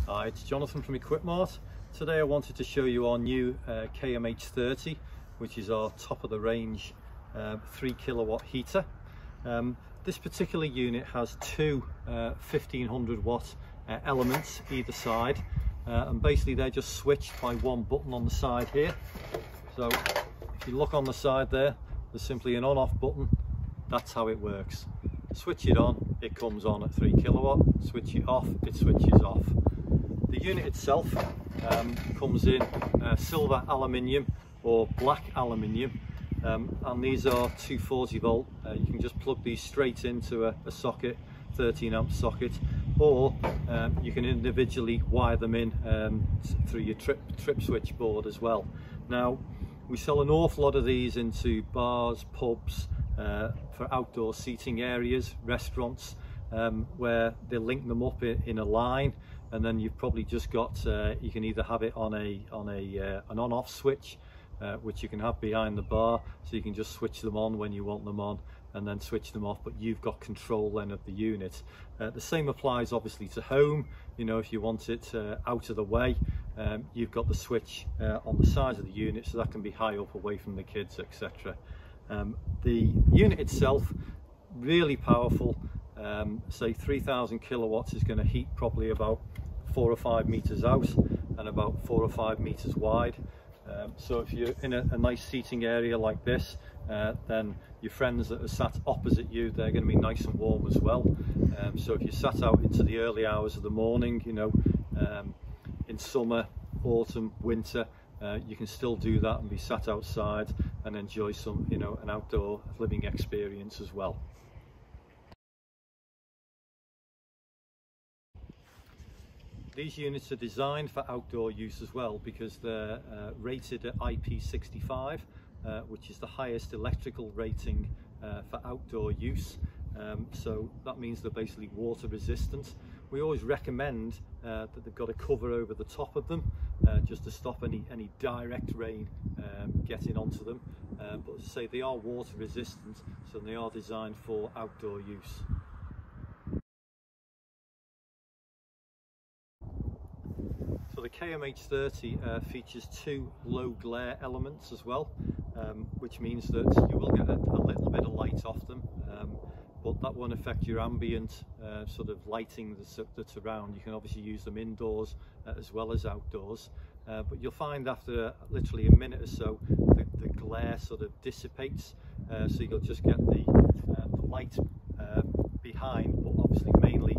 Hi, it's Jonathan from Equipmart. Today I wanted to show you our new KMH-30, which is our top of the range 3 kilowatt heater. This particular unit has two 1500 watt elements either side, and basically they're just switched by one button on the side here. So if you look on the side there, there's simply an on-off button. That's how it works. Switch it on, it comes on at 3 kilowatt. Switch it off, it switches off. The unit itself comes in silver aluminium or black aluminium, and these are 240 volt. You can just plug these straight into a socket, 13 amp socket, or you can individually wire them in through your trip switch board as well. Now, we sell an awful lot of these into bars, pubs, for outdoor seating areas, restaurants, where they link them up in a line, and then you've probably just got you can either have it on an on-off switch, which you can have behind the bar, so you can just switch them on when you want them on and then switch them off, but you've got control then of the unit. The same applies obviously to home. You know, if you want it out of the way, you've got the switch on the side of the unit, so that can be high up away from the kids, etc. The unit itself, really powerful. Say 3000 kilowatts is going to heat probably about 4 or 5 meters out and about 4 or 5 meters wide. So if you're in a nice seating area like this, then your friends that are sat opposite you, they're going to be nice and warm as well. So if you're sat out into the early hours of the morning, you know, in summer, autumn, winter, you can still do that and be sat outside and enjoy some, you know, an outdoor living experience as well. These units are designed for outdoor use as well, because they're rated at IP65, which is the highest electrical rating for outdoor use. So that means they're basically water resistant. We always recommend that they've got a cover over the top of them, just to stop any direct rain getting onto them. But as I say, they are water resistant, so they are designed for outdoor use. So the KMH-30 features two low glare elements as well, which means that you will get a little bit of light off them, but that won't affect your ambient sort of lighting that's around. You can obviously use them indoors as well as outdoors, but you'll find after literally a minute or so the glare sort of dissipates, so you'll just get the light behind, but obviously mainly